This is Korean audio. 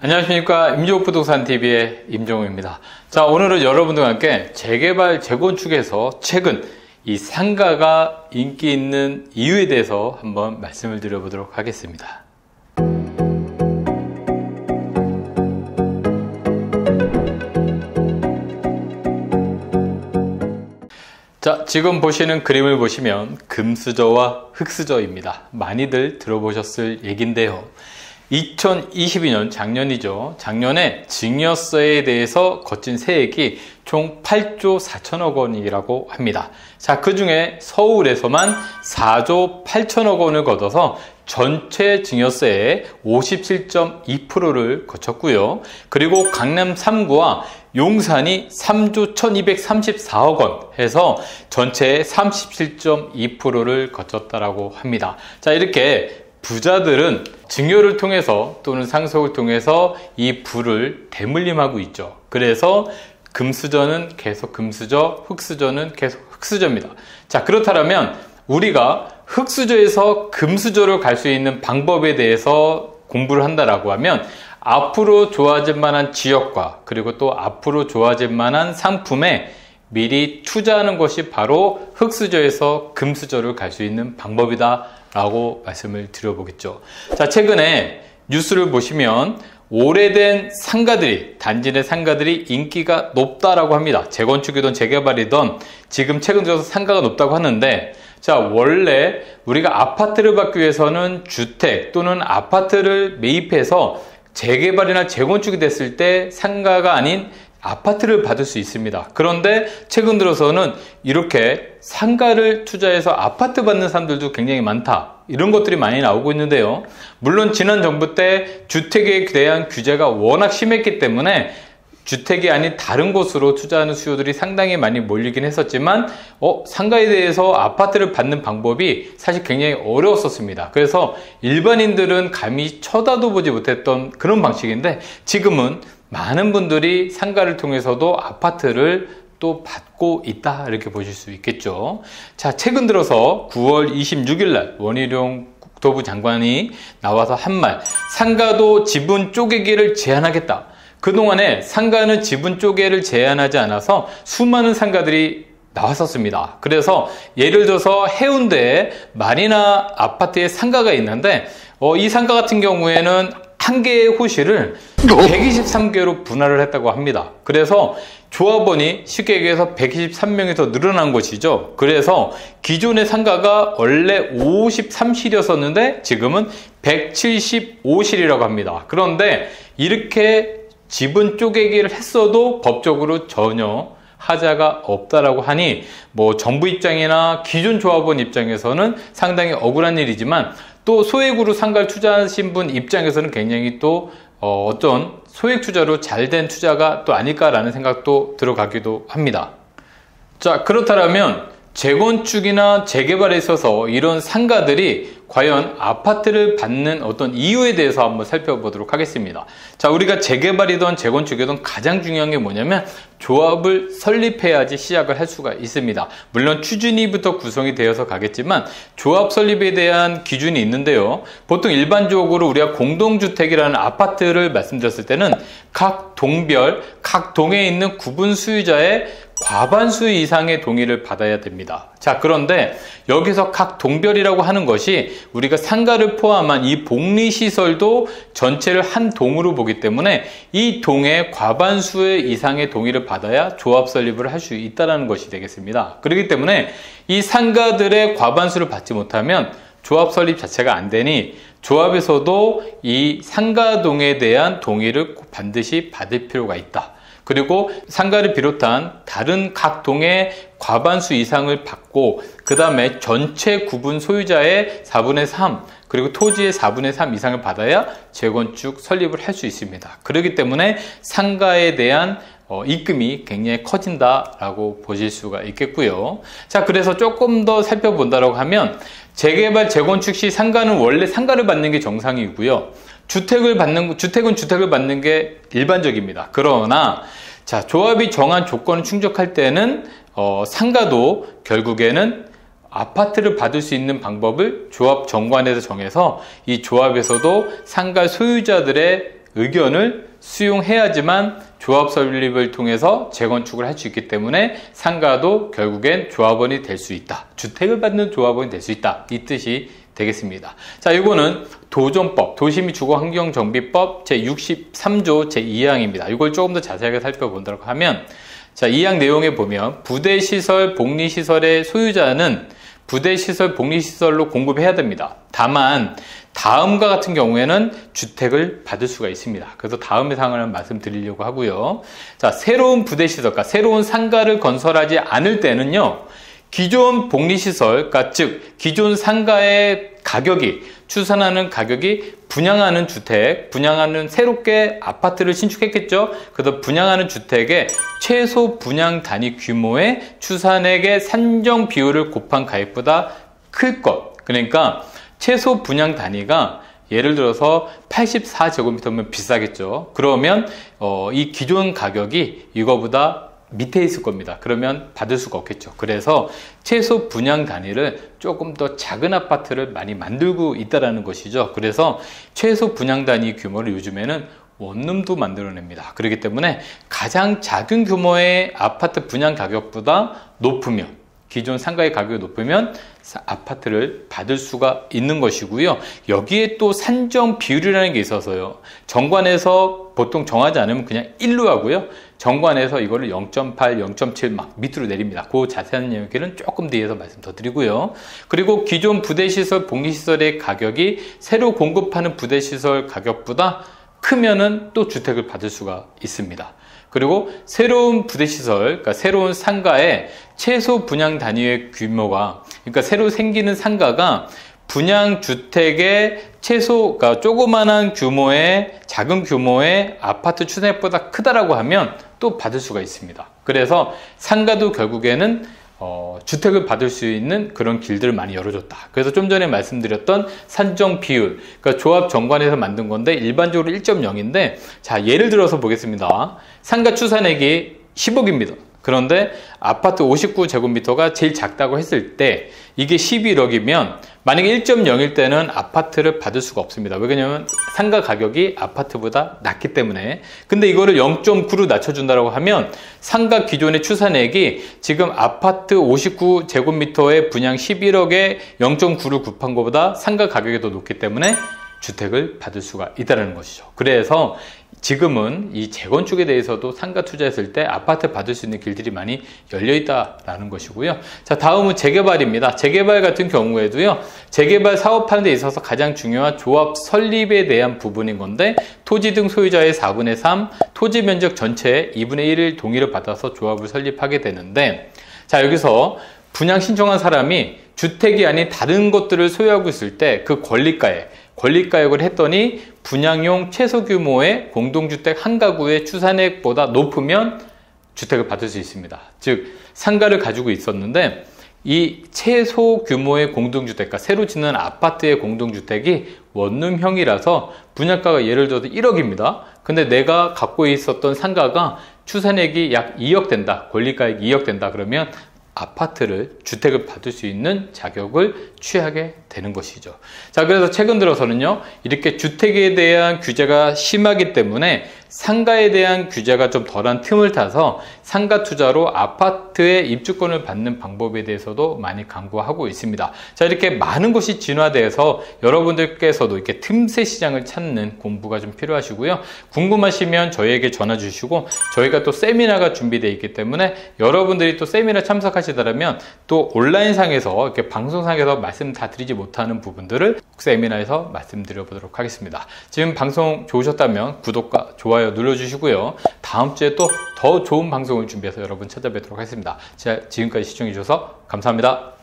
안녕하십니까. 임종욱부동산TV의 임종욱입니다. 자, 오늘은 여러분들과 함께 재개발, 재건축에서 최근 이 상가가 인기 있는 이유에 대해서 한번 말씀을 드려보도록 하겠습니다. 자, 지금 보시는 그림을 보시면 금수저와 흙수저입니다. 많이들 들어보셨을 얘긴데요. 2022년 작년이죠. 작년에 증여세에 대해서 거친 세액이 총 8조 4천억 원이라고 합니다. 자, 그 중에 서울에서만 4조 8천억 원을 걷어서 전체 증여세의 57.2%를 거쳤고요. 그리고 강남 3구와 용산이 3조 1234억 원 해서 전체의 37.2%를 거쳤다라고 합니다. 자, 이렇게 부자들은 증여를 통해서 또는 상속을 통해서 이 부를 대물림하고 있죠. 그래서 금수저는 계속 금수저, 흙수저는 계속 흙수저입니다. 자, 그렇다면 우리가 흙수저에서 금수저로 갈 수 있는 방법에 대해서 공부를 한다라고 하면 앞으로 좋아질 만한 지역과 그리고 또 앞으로 좋아질 만한 상품에 미리 투자하는 것이 바로 흙수저에서 금수저로 갈 수 있는 방법이다 라고 말씀을 드려보겠죠. 자, 최근에 뉴스를 보시면 오래된 상가들이, 단지 내 상가들이 인기가 높다라고 합니다. 재건축이든 재개발이든 지금 최근 들어서 상가가 높다고 하는데, 자, 원래 우리가 아파트를 받기 위해서는 주택 또는 아파트를 매입해서 재개발이나 재건축이 됐을 때 상가가 아닌 아파트를 받을 수 있습니다. 그런데 최근 들어서는 이렇게 상가를 투자해서 아파트 받는 사람들도 굉장히 많다, 이런 것들이 많이 나오고 있는데요. 물론 지난 정부 때 주택에 대한 규제가 워낙 심했기 때문에 주택이 아닌 다른 곳으로 투자하는 수요들이 상당히 많이 몰리긴 했었지만 상가에 대해서 아파트를 받는 방법이 사실 굉장히 어려웠었습니다. 그래서 일반인들은 감히 쳐다도 보지 못했던 그런 방식인데, 지금은 많은 분들이 상가를 통해서도 아파트를 또 받고 있다, 이렇게 보실 수 있겠죠. 자, 최근 들어서 9월 26일 날 원희룡 국토부 장관이 나와서 한 말, 상가도 지분 쪼개기를 제한하겠다. 그동안에 상가는 지분 쪼개를 제한하지 않아서 수많은 상가들이 나왔었습니다. 그래서 예를 들어서 해운대에 마리나 아파트에 상가가 있는데 이 상가 같은 경우에는 한 개의 호실을 123개로 분할을 했다고 합니다. 그래서 조합원이 쉽게 얘기해서 123명이 더 늘어난 것이죠. 그래서 기존의 상가가 원래 53실이었었는데 지금은 175실이라고 합니다. 그런데 이렇게 지분 쪼개기를 했어도 법적으로 전혀 하자가 없다라고 하니 정부 입장이나 기존 조합원 입장에서는 상당히 억울한 일이지만, 또 소액으로 상가를 투자하신 분 입장에서는 굉장히 또 어떤 소액 투자로 잘된 투자가 또 아닐까라는 생각도 들어가기도 합니다. 자, 그렇다면 재건축이나 재개발에 있어서 이런 상가들이 과연 아파트를 받는 어떤 이유에 대해서 한번 살펴보도록 하겠습니다. 자, 우리가 재개발이든 재건축이든 가장 중요한 게 뭐냐면 조합을 설립해야지 시작을 할 수가 있습니다. 물론 추진위부터 구성이 되어서 가겠지만 조합 설립에 대한 기준이 있는데요. 보통 일반적으로 우리가 공동주택이라는 아파트를 말씀드렸을 때는 각 동별, 각 동에 있는 구분 수유자의 과반수 이상의 동의를 받아야 됩니다. 자, 그런데 여기서 각 동별이라고 하는 것이 우리가 상가를 포함한 이 복리시설도 전체를 한 동으로 보기 때문에 이 동의 과반수의 이상의 동의를 받아야 조합 설립을 할 수 있다는 것이 되겠습니다. 그렇기 때문에 이 상가들의 과반수를 받지 못하면 조합 설립 자체가 안 되니 조합에서도 이 상가동에 대한 동의를 반드시 받을 필요가 있다. 그리고 상가를 비롯한 다른 각 동의 과반수 이상을 받고 그 다음에 전체 구분 소유자의 4분의 3 그리고 토지의 4분의 3 이상을 받아야 재건축 설립을 할 수 있습니다. 그렇기 때문에 상가에 대한 입금이 굉장히 커진다라고 보실 수가 있겠고요. 자, 그래서 조금 더 살펴본다고 하면 재개발, 재건축 시 상가는 원래 상가를 받는 게 정상이고요. 주택은 주택을 받는 게 일반적입니다. 그러나 자, 조합이 정한 조건을 충족할 때는 상가도 결국에는 아파트를 받을 수 있는 방법을 조합 정관에서 정해서 이 조합에서도 상가 소유자들의 의견을 수용해야지만 조합 설립을 통해서 재건축을 할 수 있기 때문에 상가도 결국엔 조합원이 될 수 있다. 주택을 받는 조합원이 될 수 있다. 이 뜻이 되겠습니다. 자, 이거는 도정법, 도시및주거환경정비법 제63조 제2항입니다. 이걸 조금 더 자세하게 살펴보도록 하면, 자, 이 항 내용에 보면 부대시설, 복리시설의 소유자는 부대시설, 복리시설로 공급해야 됩니다. 다만 다음과 같은 경우에는 주택을 받을 수가 있습니다. 그래서 다음의 사항을 말씀드리려고 하고요. 자, 새로운 부대시설, 그러니까 새로운 상가를 건설하지 않을 때는요, 기존 복리시설, 그러니까 즉 기존 상가의 가격이, 추산하는 가격이 분양하는 주택, 분양하는 새롭게 아파트를 신축했겠죠. 그래서 분양하는 주택의 최소 분양 단위 규모의 추산액의 산정 비율을 곱한 가액보다 클 것. 그러니까 최소 분양 단위가 예를 들어서 84제곱미터면 비싸겠죠. 그러면 이 기존 가격이 이거보다 밑에 있을 겁니다. 그러면 받을 수가 없겠죠. 그래서 최소 분양 단위를 조금 더 작은 아파트를 많이 만들고 있다는 것이죠. 그래서 최소 분양 단위 규모를 요즘에는 원룸도 만들어냅니다. 그렇기 때문에 가장 작은 규모의 아파트 분양 가격보다 높으면, 기존 상가의 가격이 높으면 아파트를 받을 수가 있는 것이고요. 여기에 또 산정 비율이라는 게 있어서요. 정관에서 보통 정하지 않으면 그냥 1로 하고요. 정관에서 이거를 0.8, 0.7 막 밑으로 내립니다. 그 자세한 얘기는 조금 뒤에서 말씀 더 드리고요. 그리고 기존 부대시설, 복리시설의 가격이 새로 공급하는 부대시설 가격보다 크면은 또 주택을 받을 수가 있습니다. 그리고 새로운 부대시설, 그러니까 새로운 상가의 최소 분양 단위의 규모가, 그러니까 새로 생기는 상가가 분양주택의 최소, 그러니까 조그만한 규모의, 작은 규모의 아파트 추산액보다 크다라고 하면 또 받을 수가 있습니다. 그래서 상가도 결국에는 주택을 받을 수 있는 그런 길들을 많이 열어줬다. 그래서 좀 전에 말씀드렸던 산정 비율, 그러니까 조합 정관에서 만든 건데 일반적으로 1.0인데, 자, 예를 들어서 보겠습니다. 상가 추산액이 10억입니다. 그런데 아파트 59제곱미터가 제일 작다고 했을 때 이게 11억이면 만약에 1.0일 때는 아파트를 받을 수가 없습니다. 왜냐면 상가 가격이 아파트보다 낮기 때문에. 근데 이거를 0.9로 낮춰준다고 하면 상가 기존의 추산액이 지금 아파트 59제곱미터의 분양 11억에 0.9를 곱한 것보다 상가 가격이 더 높기 때문에 주택을 받을 수가 있다는 것이죠. 그래서 지금은 이 재건축에 대해서도 상가 투자했을 때 아파트 받을 수 있는 길들이 많이 열려 있다라는 것이고요. 자, 다음은 재개발입니다. 재개발 같은 경우에도요, 재개발 사업하는 데 있어서 가장 중요한 조합 설립에 대한 부분인 건데, 토지 등 소유자의 4분의 3, 토지 면적 전체의 2분의 1을 동의를 받아서 조합을 설립하게 되는데, 자, 여기서 분양 신청한 사람이 주택이 아닌 다른 것들을 소유하고 있을 때 그 권리가액을 했더니 분양용 최소 규모의 공동주택 한 가구의 추산액보다 높으면 주택을 받을 수 있습니다. 즉, 상가를 가지고 있었는데 이 최소 규모의 공동주택, 그러니까 새로 짓는 아파트의 공동주택이 원룸형이라서 분양가가 예를 들어서 1억입니다. 근데 내가 갖고 있었던 상가가 추산액이 약 2억 된다. 권리가액 2억 된다. 그러면 아파트를, 주택을 받을 수 있는 자격을 취하게 되는 것이죠. 자, 그래서 최근 들어서는요, 이렇게 주택에 대한 규제가 심하기 때문에 상가에 대한 규제가 좀 덜한 틈을 타서 상가 투자로 아파트의 입주권을 받는 방법에 대해서도 많이 강구하고 있습니다. 자, 이렇게 많은 것이 진화돼서 여러분들께서도 이렇게 틈새 시장을 찾는 공부가 좀 필요하시고요. 궁금하시면 저희에게 전화 주시고, 저희가 또 세미나가 준비되어 있기 때문에 여러분들이 또 세미나 참석하시더라면 또 온라인상에서 이렇게 방송상에서 말씀 다 드리지 못하는 부분들을 세미나에서 말씀드려 보도록 하겠습니다. 지금 방송 좋으셨다면 구독과 좋아요 눌러주시고요. 다음 주에 또 더 좋은 방송을 준비해서 여러분 찾아뵙도록 하겠습니다. 지금까지 시청해 주셔서 감사합니다.